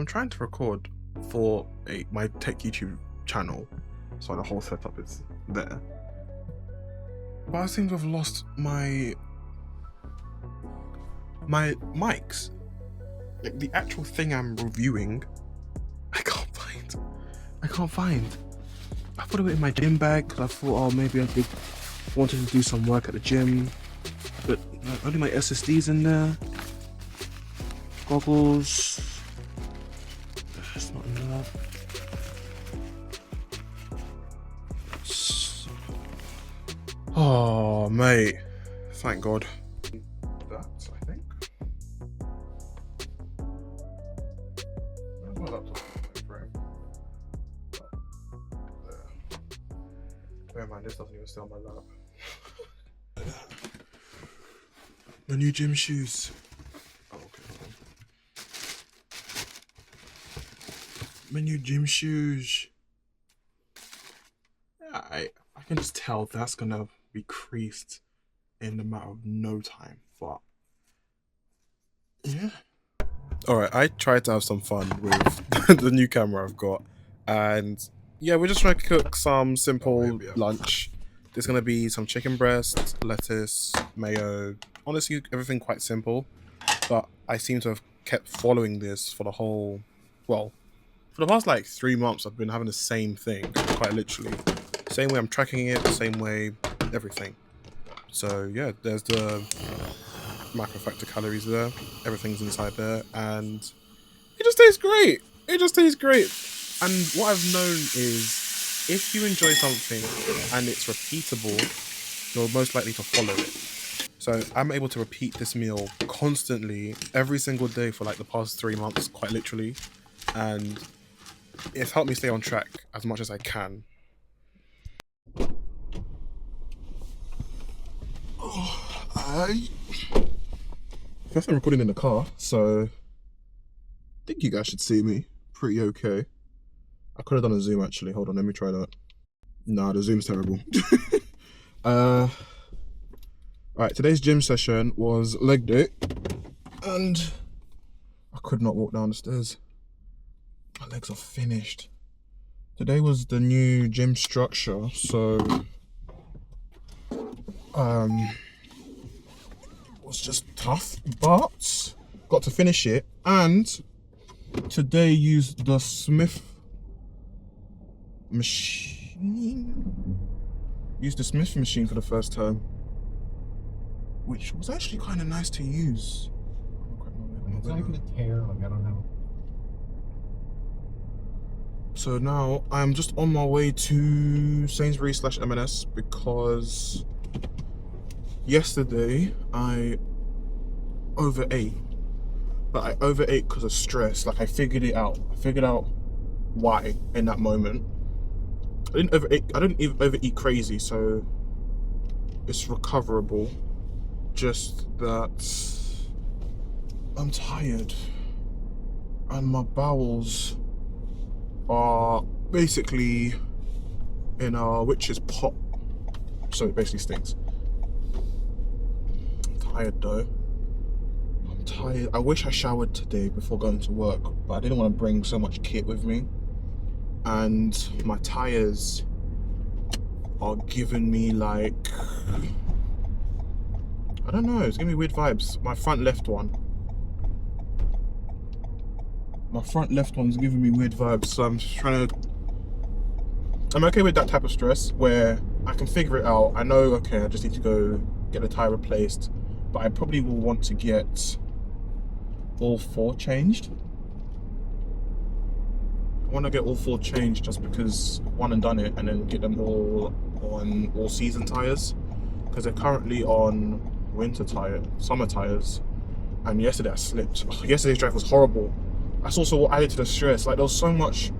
I'm trying to record for my tech YouTube channel, so the whole setup is there. But I seem to have lost my mics. Like the actual thing I'm reviewing, I can't find. I put it in my gym bag because I thought, oh, maybe I wanted to do some work at the gym, but only my SSD's in there. Goggles. It's not in there. Oh, mate. Thank God. That, I think. Where's my laptop? Bear in mind, this doesn't even stay on my lap. My new gym shoes. Oh, okay, hold on. My new gym shoes. Yeah, I can just tell that's gonna be creased in a matter of no time, but yeah. Alright, I tried to have some fun with the new camera I've got, and yeah, we're just trying to cook some simple lunch. There's gonna be some chicken breast, lettuce, mayo, honestly everything quite simple, but I seem to have kept following this for the whole, well, for the past like 3 months I've been having the same thing, quite literally. Same way I'm tracking it, same way everything. So yeah, there's the macrofactor calories there, everything's inside there, and it just tastes great. It just tastes great. And what I've known is if you enjoy something and it's repeatable, you're most likely to follow it. So I'm able to repeat this meal constantly every single day for like the past 3 months, quite literally, and it's helped me stay on track as much as I can. First I'm recording in the car, so I think you guys should see me pretty okay. I could have done a zoom actually. Hold on, let me try that. Nah, the zoom's terrible. Alright, today's gym session was leg day, and I could not walk down the stairs. My legs are finished. Today was the new gym structure, so it was just tough, but got to finish it, and today used the Smith machine. Used the Smith machine for the first time, which was actually kind of nice to use. It's not even a tear, like I don't know. So now I'm just on my way to Sainsbury's / M&S because yesterday I overate. But I overate because of stress. Like I figured it out. I figured out why in that moment. I didn't even overeat crazy, so it's recoverable. Just that I'm tired and my bowels are basically in a witch's pot, so it basically stinks. I'm tired though. I'm tired. I wish I showered today before going to work, but I didn't want to bring so much kit with me, and my tires are giving me like, I don't know, it's giving me weird vibes. My front left one's giving me weird vibes, so I'm just trying to, I'm okay with that type of stress where I can figure it out. I know, okay, I just need to go get the tire replaced, but I probably will want to get all 4 changed. I want to get all 4 changed just because one and done it, and then get them all on all season tires, because they're currently on summer tires, and yesterday I slipped. Yesterday's drive was horrible. That's also what added to the stress. Like there was so much,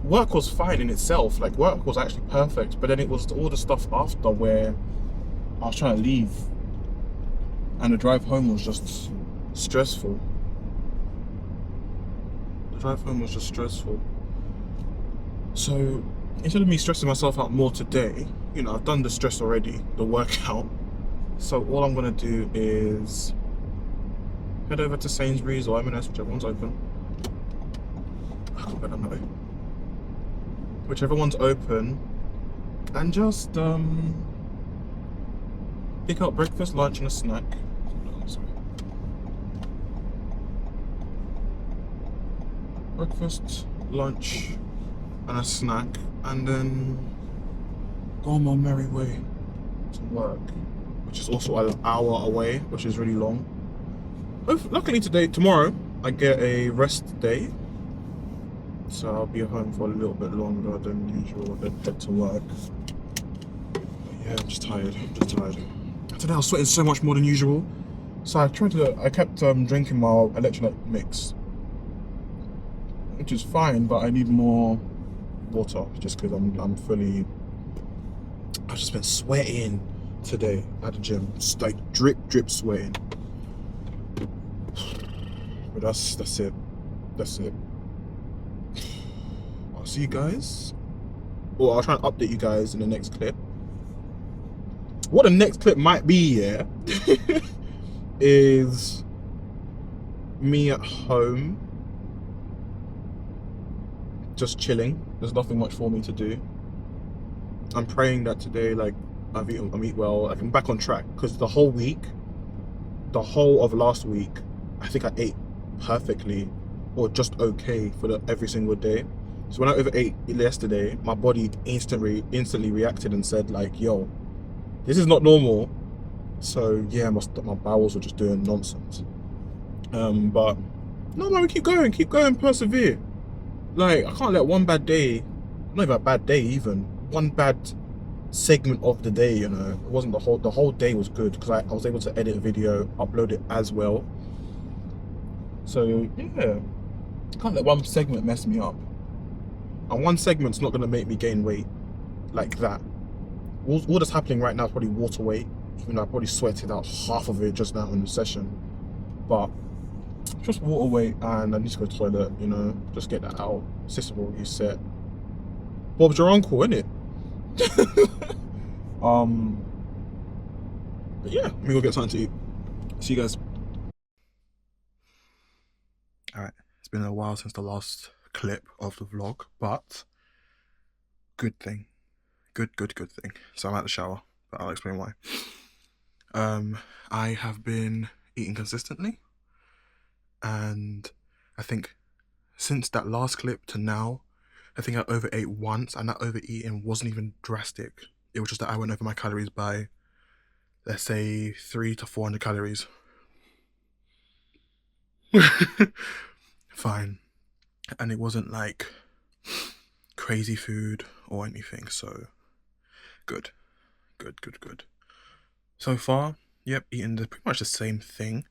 work was fine in itself, like work was actually perfect, but then it was all the stuff after where I was trying to leave and the drive home was just stressful. So instead of me stressing myself out more today, you know, I've done the stress already, the workout. So all I'm gonna do is head over to Sainsbury's or M&S, whichever one's open, I don't know. Whichever one's open, and just pick up breakfast, lunch, and a snack. Oh, sorry. Breakfast, lunch, and a snack, and then go on my merry way to work, which is also an hour away, which is really long. Luckily tomorrow, I get a rest day, so I'll be home for a little bit longer than usual, then head to work. But yeah, I'm just tired. Today I was sweating so much more than usual, so I kept drinking my electrolyte mix, which is fine, but I need more water just because I've just been sweating today at the gym. It's like drip sweating. But that's it. I'll see you guys. Or I'll try and update you guys in the next clip. What the next clip might be, yeah, is me at home, just chilling. There's nothing much for me to do. I'm praying that today, like, I'm eat well, like I'm back on track, because the whole of last week, I think I ate perfectly or just okay for every single day. So when I overate yesterday, my body instantly reacted and said like, yo, this is not normal. So yeah, my bowels were just doing nonsense. But no man, we keep going, persevere. Like, I can't let one bad day, not even a bad day even, one bad segment of the day, you know, it wasn't the whole day was good, because I was able to edit a video, upload it as well. So yeah, can't let one segment mess me up. And one segment's not gonna make me gain weight like that. All that's happening right now is probably water weight, even though I probably sweated out half of it just now in the session. But just water weight, and I need to go to the toilet, you know, just get that out. System will reset. Bob's your uncle, innit? But yeah, let me go get something to eat. See you guys. Alright, it's been a while since the last clip of the vlog, but good thing. Good thing. So I'm at the shower, but I'll explain why. I have been eating consistently, and I think since that last clip to now, I think I overate once, and that overeating wasn't even drastic. It was just that I went over my calories by, let's say, 300 to 400 calories. Fine. And it wasn't like crazy food or anything, so good. So far, yep, eating pretty much the same thing.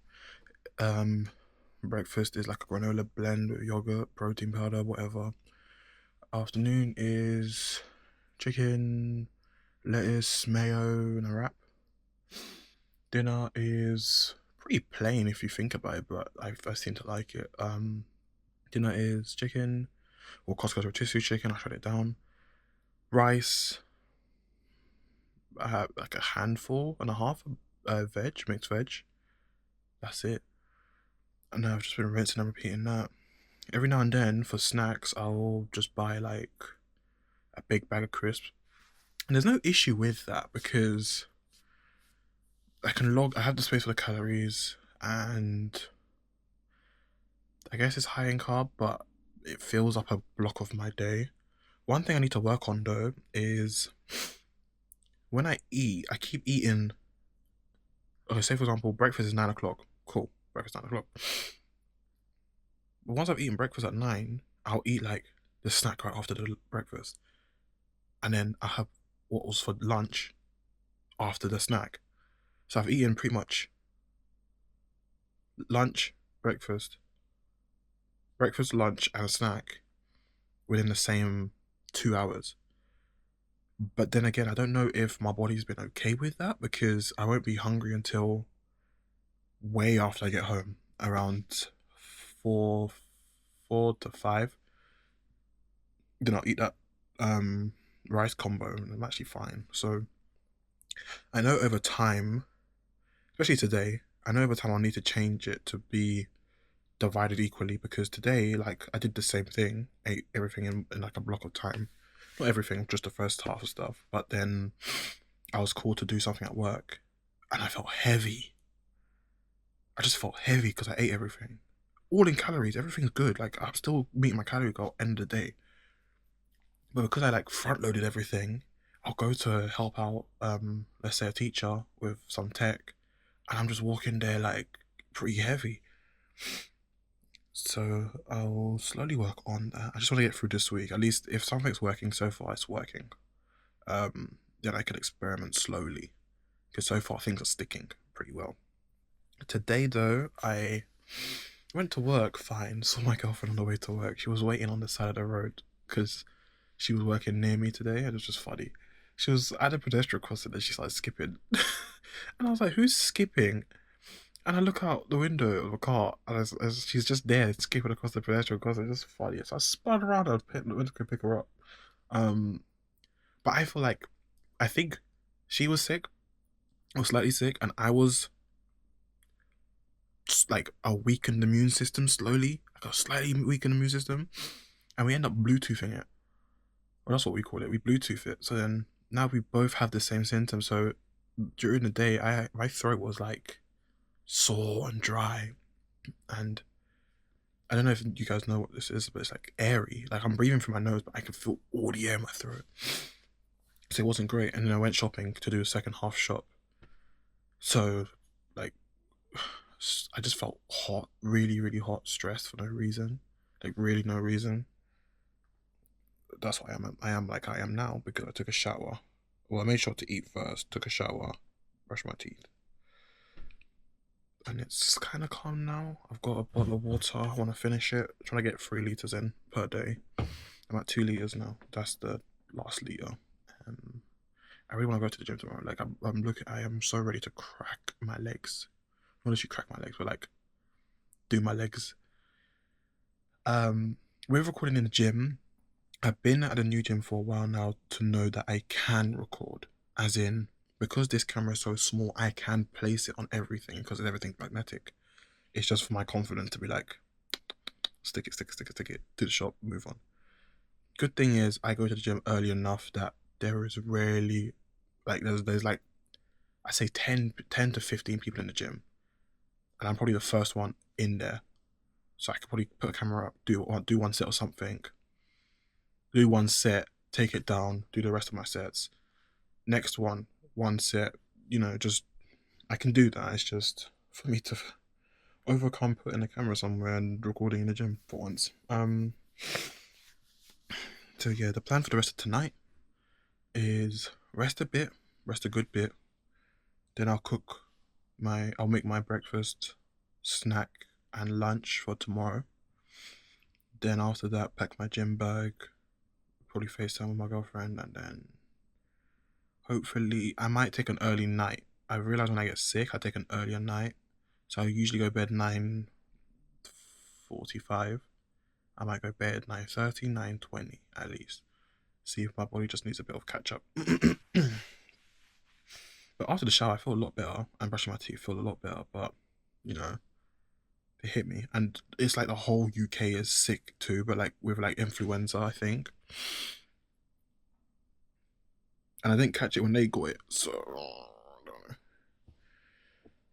Breakfast is like a granola blend with yogurt, protein powder, whatever. Afternoon is chicken, lettuce, mayo, and a wrap. Dinner is pretty plain if you think about it, but I seem to like it. Dinner is chicken, or Costco's rotisserie chicken, I shut it down. Rice, I have like a handful and a half of mixed veg. That's it. And I've just been rinsing and repeating that. Every now and then, for snacks, I'll just buy like a big bag of crisps. And there's no issue with that, because I have the space for the calories, and I guess it's high in carb, but it fills up a block of my day. One thing I need to work on though is when I eat, I keep eating. Okay, say for example, breakfast is 9 o'clock. Cool, breakfast 9 o'clock. But once I've eaten breakfast at 9, I'll eat like the snack right after the breakfast, and then I have what was for lunch after the snack. So I've eaten pretty much lunch, breakfast, lunch, and a snack within the same 2 hours. But then again, I don't know if my body's been okay with that, because I won't be hungry until way after I get home, around 4 to 5. Then I'll eat that rice combo, and I'm actually fine. So I know over time, especially today, I know over time I'll need to change it to be divided equally, because today, like, I did the same thing, ate everything in like a block of time. Not everything, just the first half of stuff. But then I was called to do something at work, and I felt heavy. I just felt heavy because I ate everything. All in calories, everything's good. Like, I'm still meeting my calorie goal end of the day. But because I like front loaded everything, I'll go to help out, let's say a teacher with some tech, and I'm just walking there like pretty heavy. So I'll slowly work on that. I just want to get through this week. At least if something's working so far, it's working. Then I can experiment slowly, because so far things are sticking pretty well. Today though, I went to work fine. Saw my girlfriend on the way to work. She was waiting on the side of the road because she was working near me today, and it was just funny. She was at a pedestrian crossing and she started skipping. And I was like, who's skipping? And I look out the window of a car, and as she's just there skipping across the pedestrian crossing. It's just funny. So I spun around and went to go pick her up. But I feel like, I think she was sick, or slightly sick, and I was just like a weakened immune system slowly, like a slightly weakened immune system, and we end up Bluetoothing it. Well, that's what we call it. We Bluetooth it. So then now we both have the same symptoms. So during the day, my throat was like sore and dry, and I don't know if you guys know what this is, but it's like airy. Like, I'm breathing through my nose, but I can feel all the air in my throat. So it wasn't great. And then I went shopping to do a second half shop. So like, I just felt hot, really, really hot, stressed for no reason, like really no reason. That's why I am like I am now, because I took a shower. Well, I made sure to eat first, took a shower, brushed my teeth, and it's kind of calm now. I've got a bottle of water. I want to finish it. I'm trying to get 3 liters in per day. I'm at 2 liters now. That's the last liter. I really want to go to the gym tomorrow. Like, I'm looking. I am so ready to crack my legs. Not literally crack my legs, but like do my legs. We're recording in the gym. I've been at a new gym for a while now to know that I can record. As in, because this camera is so small, I can place it on everything because everything's magnetic. It's just for my confidence to be like, stick it, to the shop, move on. Good thing is, I go to the gym early enough that there is rarely, like, there's like, I say 10 to 15 people in the gym. And I'm probably the first one in there. So I could probably put a camera up, do one set or something, do one set, take it down, do the rest of my sets. Next one set, just, I can do that. It's just for me to overcome putting the camera somewhere and recording in the gym for once. So yeah, the plan for the rest of tonight is rest a good bit. Then I'll make my breakfast, snack, and lunch for tomorrow. Then after that, pack my gym bag, probably FaceTime with my girlfriend, and then hopefully I might take an early night. I realize when I get sick, I take an earlier night. So I usually go to bed 9:45. I might go to bed 9:30, 9:20 at least. See if my body just needs a bit of catch up. But after the shower, I feel a lot better. And brushing my teeth, feel a lot better. But, they hit me. And it's like the whole UK is sick too, but like with like influenza, I think. And I didn't catch it when they got it, so I don't know.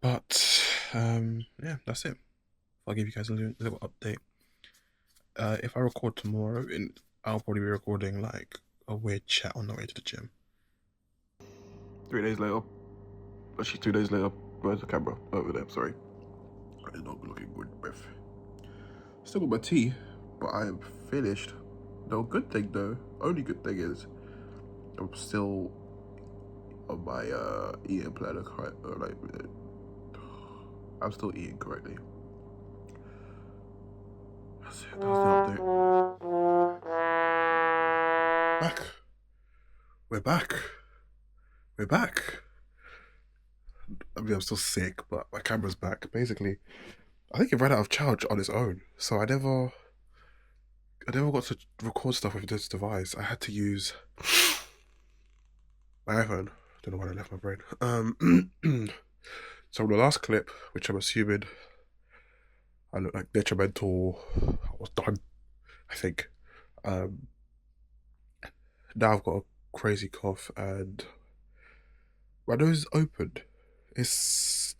But yeah, that's it. I'll give you guys a little update. If I record tomorrow, I'll probably be recording like a weird chat on the way to the gym. 3 days later. Actually, 2 days later. Where's the camera? Over there, sorry. It's not looking good, breath. Still got my tea, but I am finished. No good thing though, only good thing is I'm still on my eating plan, I'm still eating correctly. That's it, that was the update. We're back. I mean, I'm still sick, but my camera's back. Basically, I think it ran out of charge on its own, so I never got to record stuff with this device. I had to use my iPhone. Don't know why I left my brain. So the last clip, which I'm assuming I look like detrimental. I was done, I think. Um, Now I've got a crazy cough and my nose is opened. It's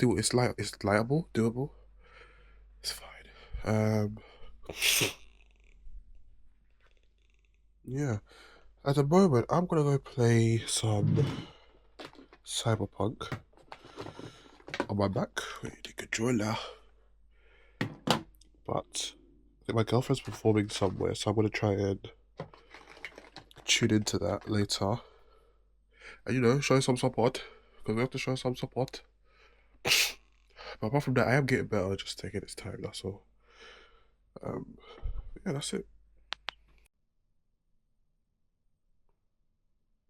liable, doable. It's fine. Yeah. At the moment, I'm gonna go play some Cyberpunk on my Mac with the controller. But I think my girlfriend's performing somewhere, so I'm gonna try and tune into that later. And show some support. Because we have to show some support. But apart from that, I am getting better, just taking its time, that's all. Yeah, that's it.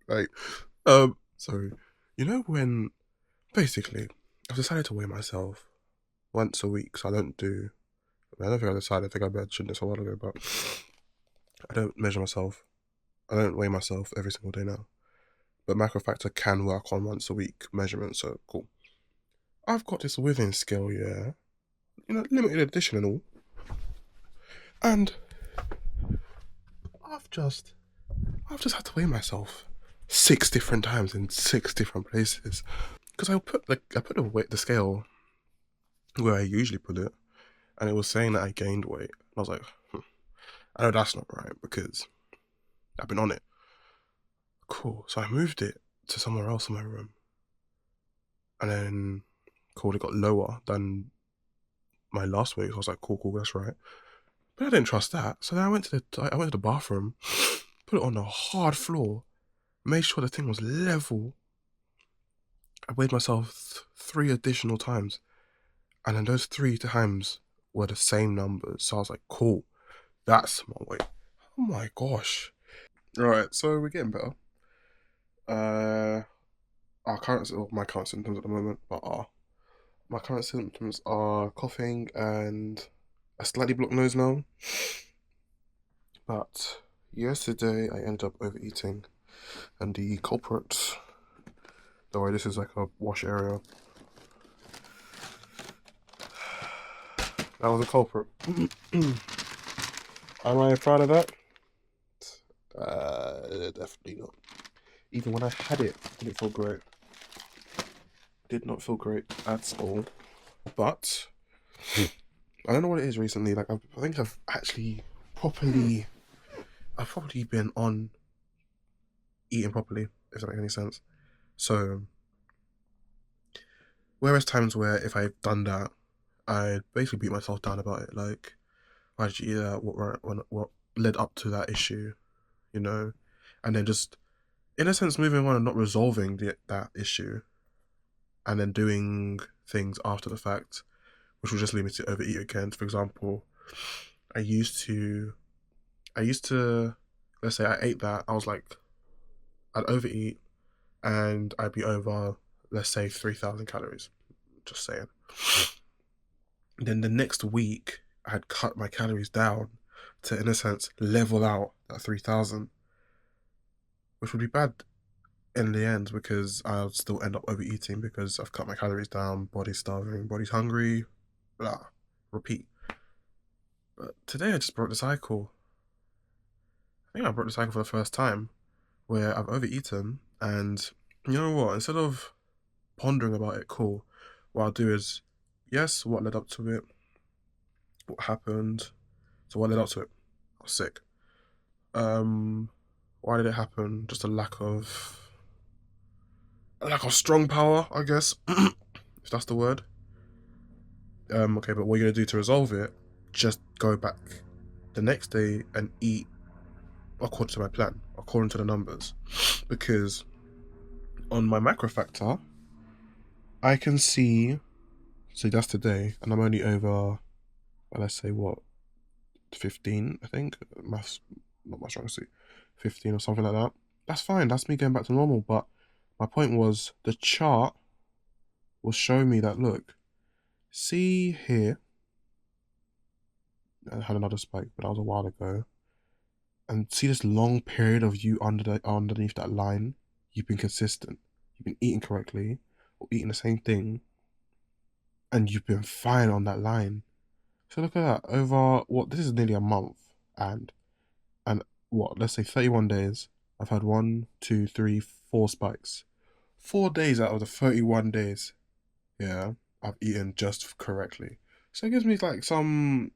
Right. Sorry. When basically I've decided to weigh myself once a week, so I don't think I decided, I think I mentioned this a while ago, but I don't measure myself. I don't weigh myself every single day now. But Macrofactor can work on once a week measurement, so cool. I've got this withing scale, yeah. Limited edition and all. And I've just had to weigh myself 6 different times in 6 different places. Because I put the scale where I usually put it, and it was saying that I gained weight. I was like, I know that's not right because I've been on it. Cool. So I moved it to somewhere else in my room, and then it got lower than my last weight. So I was like, cool, that's right. But I didn't trust that, so then I went to the bathroom, put it on a hard floor, made sure the thing was level. I weighed myself 3 additional times, and then those 3 times were the same numbers. So I was like, cool, that's my weight. Oh my gosh. Right, so we're getting better. My current symptoms at the moment my current symptoms are coughing and a slightly blocked nose now. But yesterday I ended up overeating, and the culprit, the way this is like a wash area, that was a culprit. Am I proud of that? Definitely not. Even when I had it, it didn't feel great. Did not feel great at all. But I don't know what it is recently. Like I think I've properly been on eating properly, if that makes any sense. So whereas times where if I've done that, I basically beat myself down about it. Like, why did you eat that? What led up to that issue? And then just in a sense moving on and not resolving that issue, and then doing things after the fact, which will just lead me to overeat again. For example, I used to, let's say I ate that, I'd overeat and I'd be over, let's say 3,000 calories, just saying. Then the next week, I had cut my calories down to, in a sense, level out at 3,000, which would be bad in the end because I'll still end up overeating because I've cut my calories down, body's starving, body's hungry, blah, repeat. But today I just broke the cycle. I think I broke the cycle for the first time where I've overeaten, and you know what? Instead of pondering about it, cool, what I'll do is, yes, what led up to it, what happened, so what led up to it? I was sick. Why did it happen? Just a lack of strong power, I guess, if that's the word. Okay, but what you're gonna do to resolve it? Just go back the next day and eat according to my plan, according to the numbers, because on my Macrofactor, I can see. So that's today, and I'm only over. Let's say what, 15? I think maths not my strong suit. 15 or something like that. That's fine. That's me going back to normal. But my point was the chart was showing me that, look, see here. I had another spike, but that was a while ago. And see this long period of you underneath that line. You've been consistent. You've been eating correctly or eating the same thing, and you've been fine on that line. So look at that. Over what? This is nearly a month, and what? Let's say 31 days. I've had 4 spikes. 4 days out of the 31 days. Yeah, I've eaten just correctly. So it gives me like some,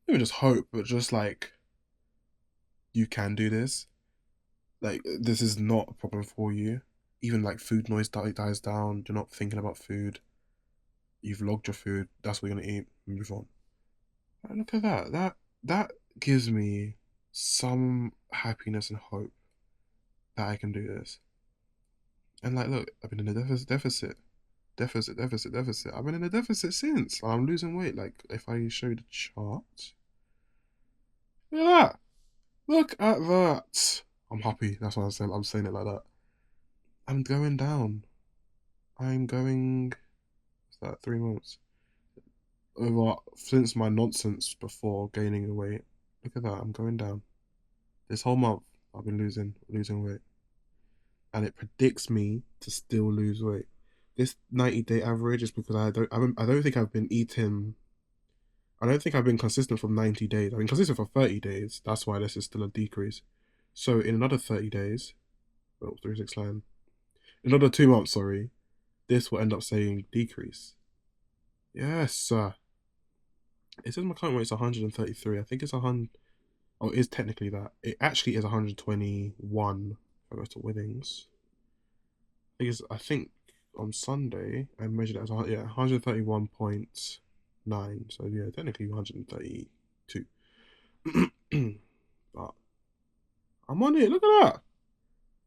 not even just hope, but just like you can do this. Like this is not a problem for you. Even like food noise dies down. You're not thinking about food. You've logged your food. That's what you're gonna eat. Move on. And look at that. That gives me some happiness and hope that I can do this. And like, look, I've been in a deficit. I've been in a deficit since. I'm losing weight. Like, if I show you the chart, look at that. Look at that. I'm happy. That's what I'm saying. I'm saying it like that. I'm going down. I'm going. What's that? 3 months. Over since my nonsense before gaining weight. Look at that. I'm going down. This whole month, I've been losing weight, and it predicts me to still lose weight. This 90-day average is because I don't think I've been eating. I don't think I've been consistent for 90 days. I've been consistent for 30 days. That's why this is still a decrease. So in another 30 days, well, 36 line, another 2 months, sorry, this will end up saying decrease. Yes, it says my current weight is 133. I think it's 100. Oh, it is technically that. It actually is 121. If I go to winnings, I think on Sunday I measured it as 131.9. So yeah, technically 132. But I'm on it. Look at that.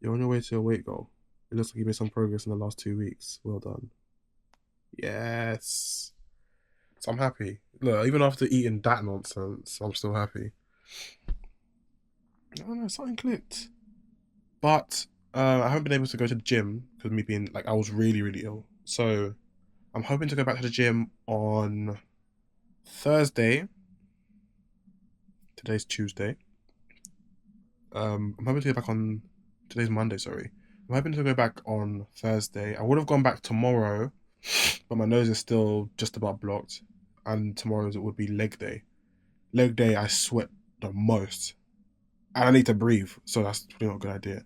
You're on your way to your weight goal. It looks like you made some progress in the last 2 weeks. Well done. Yes. So I'm happy. Look, even after eating that nonsense, I'm still happy. I don't know, something clicked. But I haven't been able to go to the gym because me being like I was really, really ill. So I'm hoping to go back to the gym on Thursday. Today's Tuesday. I'm hoping to go back on today's Monday, sorry. I'm hoping to go back on Thursday. I would have gone back tomorrow, but my nose is still just about blocked. And tomorrow's it would be leg day. Leg day I sweat the most. And I need to breathe, so that's probably not a good idea.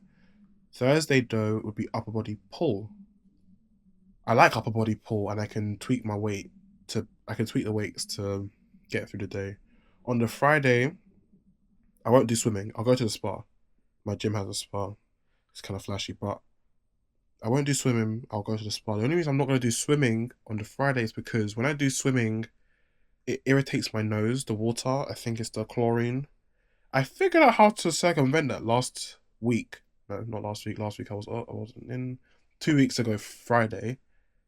Thursday though would be upper body pull. I like upper body pull, and I can tweak the weights to get through the day. On the Friday, I won't do swimming. I'll go to the spa. My gym has a spa. It's kind of flashy, but I won't do swimming. I'll go to the spa. The only reason I'm not going to do swimming on the Friday is because when I do swimming, it irritates my nose, the water. I think it's the chlorine. I figured out how to circumvent that last week. No, not last week. Last week I wasn't in. 2 weeks ago, Friday,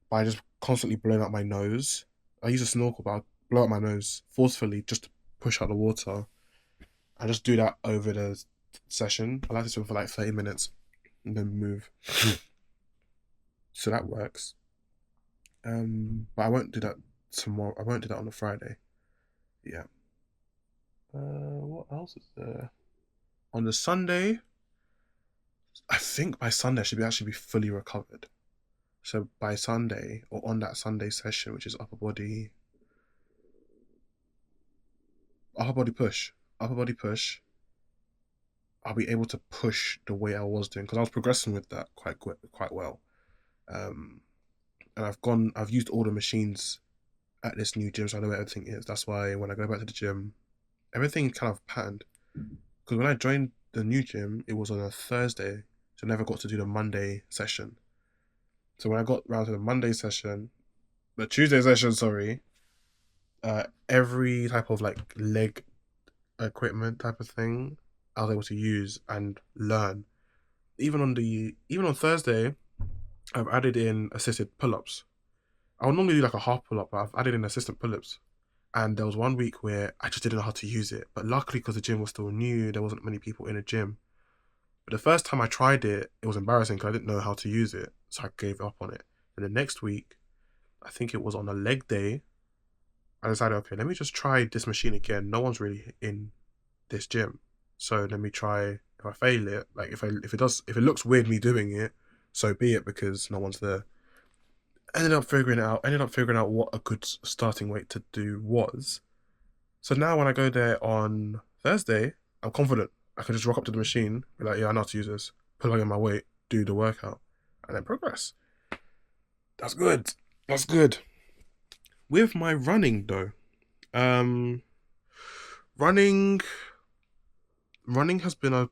by just constantly blowing out my nose. I use a snorkel, but I blow out my nose forcefully just to push out the water. I just do that over the session. I like to swim for like 30 minutes and then move. So that works. But I won't do that tomorrow. I won't do that on a Friday. Yeah. What else is there? On the Sunday, I think by Sunday I should actually be fully recovered. So by Sunday, or on that Sunday session, which is upper body push, I'll be able to push the way I was doing because I was progressing with that quite well. And I've used all the machines at this new gym, so I know where everything is. That's why when I go back to the gym, everything's kind of patterned. Because when I joined the new gym, it was on a Thursday, so I never got to do the Monday session. So when I got around to the Monday session, the Tuesday session, sorry, every type of like leg equipment type of thing, I was able to use and learn. Even on Thursday, I've added in assisted pull-ups. I would normally do like a half pull-up, but I've added in assisted pull-ups. And there was one week where I just didn't know how to use it. But luckily, because the gym was still new, there wasn't many people in the gym. But the first time I tried it, it was embarrassing because I didn't know how to use it. So I gave up on it. And the next week, I think it was on a leg day, I decided, okay, let me just try this machine again. No one's really in this gym. So let me try. If I fail it, like if it looks weird me doing it, so be it, because no one's there. ended up figuring out what a good starting weight to do was. So now when I go there on Thursday, I'm confident. I can just rock up to the machine, be like, yeah, I know how to use this, plug in my weight, do the workout, and then progress. That's good. That's good. With my running though, running has been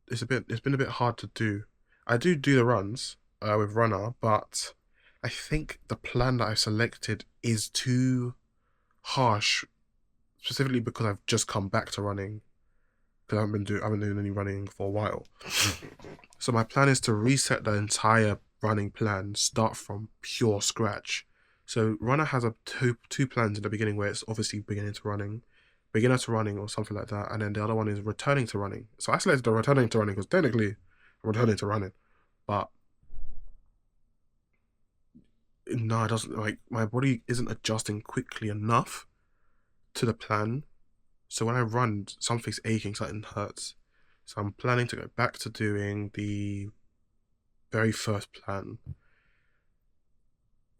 it's been a bit hard to do. I do the runs with Runner, but I think the plan that I've selected is too harsh, specifically because I've just come back to running. Because I haven't been doing any running for a while. So my plan is to reset the entire running plan, start from pure scratch. So Runner has two plans in the beginning where it's obviously beginner to running or something like that, and then the other one is returning to running. So I selected the returning to running because technically I'm returning to running, but no, it doesn't, like, my body isn't adjusting quickly enough to the plan. So when I run, something's aching, something hurts. So I'm planning to go back to doing the very first plan.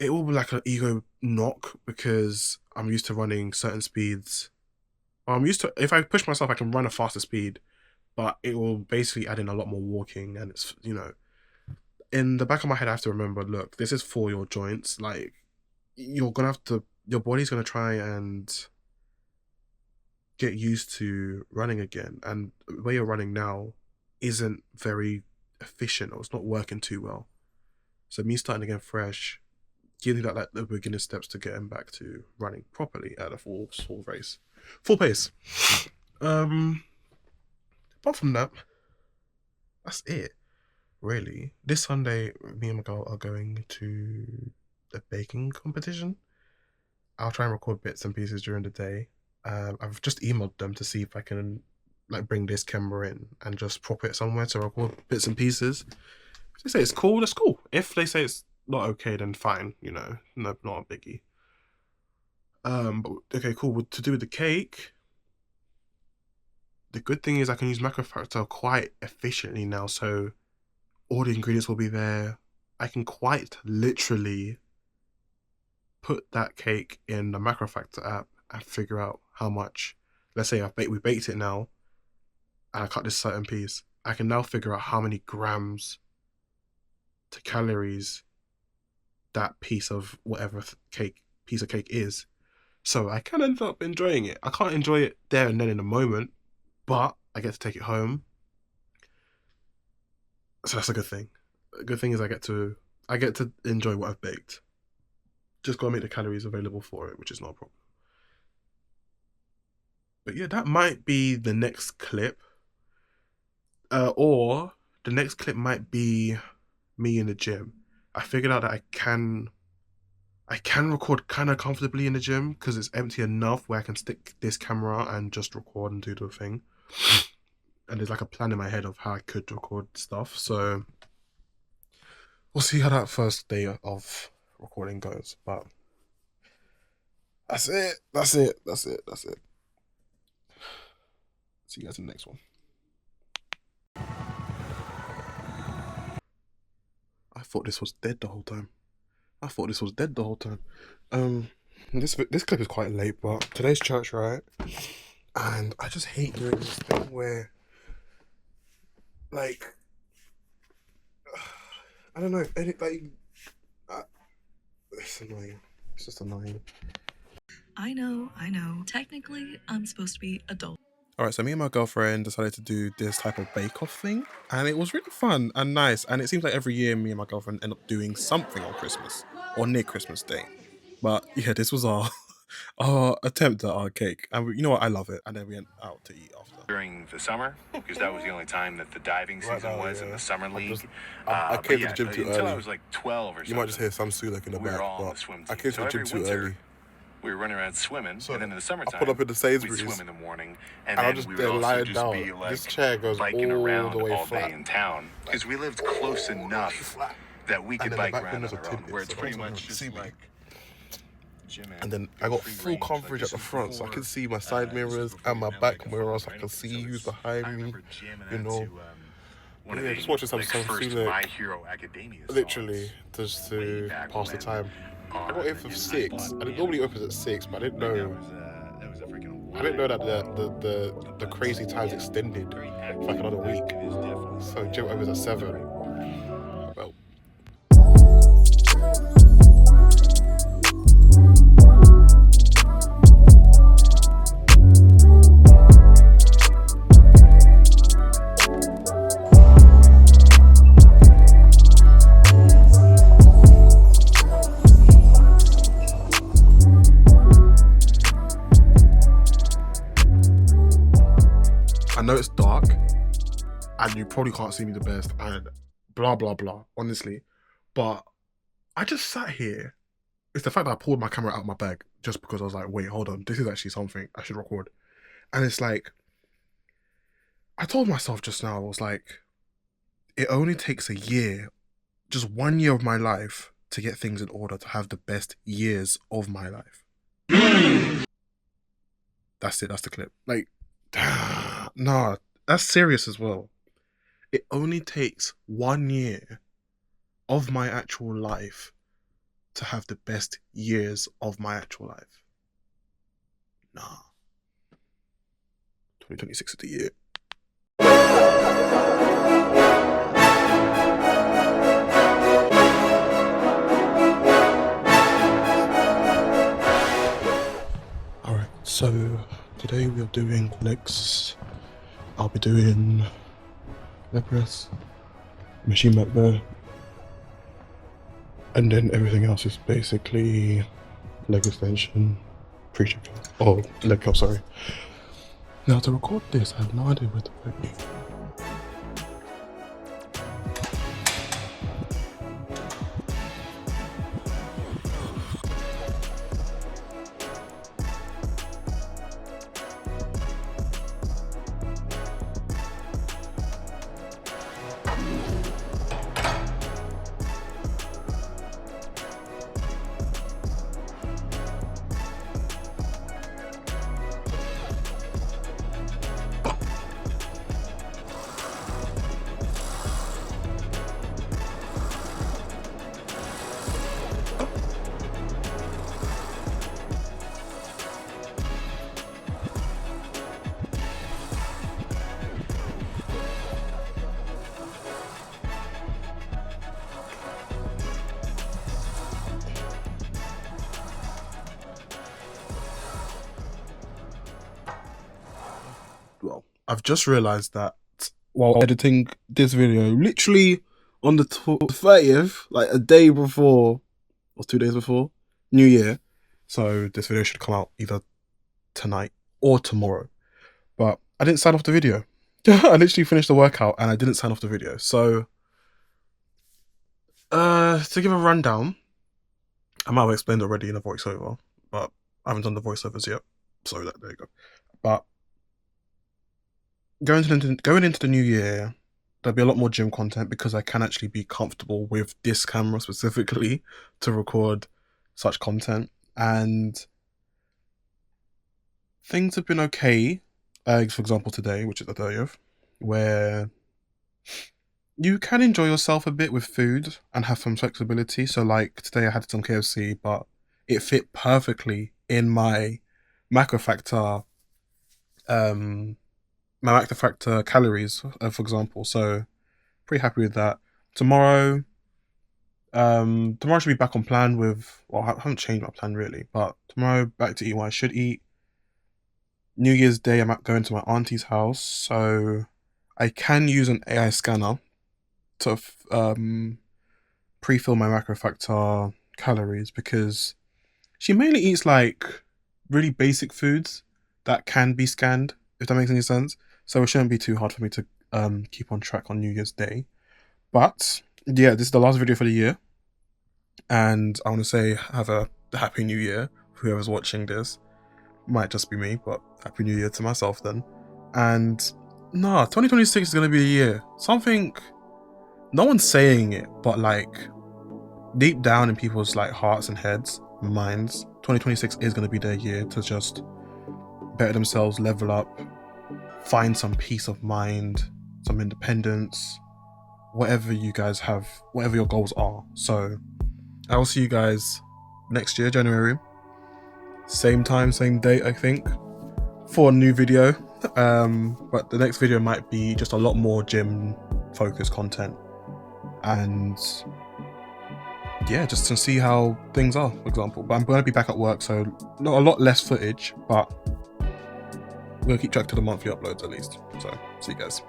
It will be like an ego knock because I'm used to running certain speeds. I'm used to, if I push myself, I can run a faster speed, but it will basically add in a lot more walking, and it's, you know, in the back of my head, I have to remember, look, this is for your joints. Like, you're gonna have to, your body's gonna try and get used to running again, and the way you're running now isn't very efficient, or it's not working too well. So me starting again fresh, giving that like the beginner steps to getting back to running properly at a full pace. Apart from that, that's it, really. This Sunday, me and my girl are going to a baking competition. I'll try and record bits and pieces during the day. I've just emailed them to see if I can like bring this camera in and just prop it somewhere to record bits and pieces. If they say it's cool, that's cool. If they say it's not okay, then fine, you know, no, not a biggie. But okay, cool. To do with the cake, the good thing is I can use Macrofactor quite efficiently now, so all the ingredients will be there. I can quite literally put that cake in the Macrofactor app and figure out how much. Let's say we baked it now, and I cut this certain piece. I can now figure out how many grams to calories that piece of cake is. So I can end up enjoying it. I can't enjoy it there and then in the moment, but I get to take it home. So that's a good thing. A good thing is I get to enjoy what I've baked. Just gotta make the calories available for it, which is not a problem. But yeah, that might be the next clip. Or the next clip might be me in the gym. I figured out that I can record kind of comfortably in the gym because it's empty enough where I can stick this camera and just record and do the thing. And there's like a plan in my head of how I could record stuff. So we'll see how that first day of recording goes. But that's it. See you guys in the next one. I thought this was dead the whole time. This clip is quite late, but today's church, right? And I just hate doing this thing where, like, I don't know, it's annoying. It's just annoying. I know. Technically, I'm supposed to be adult. Alright, so me and my girlfriend decided to do this type of bake-off thing, and it was really fun and nice, and it seems like every year me and my girlfriend end up doing something on Christmas, or near Christmas Day. But yeah, this was our attempt at our cake, and you know what, I love it, and then we went out to eat after. During the summer, because that was the only time that the diving season was in the summer league. I came to the gym too until early. I was like 12 or something. You might just hear some Sulek in the back, but I came to the gym too early. We were running around swimming, and then in the summertime, I put up in the Sainsbury's, we'd swim in the morning, and I'm just there lying down. Be like this chair goes biking all around the way all flat day in town, because we lived close enough that we could bike around on our own, where it's pretty much just like gym. And then I got full coverage at the front, so I can see my side mirrors and my back mirrors. I can see who's behind me, you know. Yeah, just watching some first like, My Hero Academia songs. literally just to pass the time. I got in for 6. I normally opens at 6, but I didn't know. I didn't know that the crazy times extended for like another week. So gym opens at 7. Well. I know it's dark and you probably can't see me the best and blah blah blah, honestly, but I just sat here. It's the fact that I pulled my camera out of my bag just because I was like, wait, hold on, this is actually something I should record. And it's like, I told myself just now, I was like, it only takes a year, just 1 year of my life to get things in order, to have the best years of my life. That's it, that's the clip. Like, nah, that's serious as well. It only takes 1 year of my actual life to have the best years of my actual life. Nah. 2026 is the year. Alright, so today we are doing legs. I'll be doing leg press, machine back there, and then everything else is basically leg extension, pre-chip or leg curl, sorry. Now to record this, I have no idea where to put you. Well, I've just realised that while editing this video, literally on the 30th, like a day before, or 2 days before, New Year, so this video should come out either tonight or tomorrow, but I didn't sign off the video. I literally finished the workout and I didn't sign off the video, so to give a rundown, I might have explained already in a voiceover, but I haven't done the voiceovers yet, so there you go. But going into the new year, there'll be a lot more gym content because I can actually be comfortable with this camera specifically to record such content, and things have been okay. For example, today, which is the 30th, where you can enjoy yourself a bit with food and have some flexibility. So like today I had some KFC, but it fit perfectly in my macro factor calories, for example. So pretty happy with that. Tomorrow should be back on plan with, well, I haven't changed my plan really, but tomorrow back to eat what I should eat. New Year's Day, I'm going to my auntie's house, so I can use an AI scanner to pre-fill my macro factor calories, because she mainly eats like really basic foods that can be scanned, if that makes any sense. So it shouldn't be too hard for me to keep on track on New Year's Day. But yeah, this is the last video for the year, and I want to say have a happy new year. Whoever's watching this, might just be me, but happy new year to myself then. And 2026 is going to be a year, something no one's saying it, but like deep down in people's like hearts and heads, minds, 2026 is going to be their year to just better themselves, level up, find some peace of mind, some independence, whatever you guys have, whatever your goals are. So I will see you guys next year, January, same time, same date, I think, for a new video. But the next video might be just a lot more gym focused content, and yeah, just to see how things are, for example. But I'm going to be back at work, so not a lot less footage, but we'll keep track to the monthly uploads at least. So see you guys.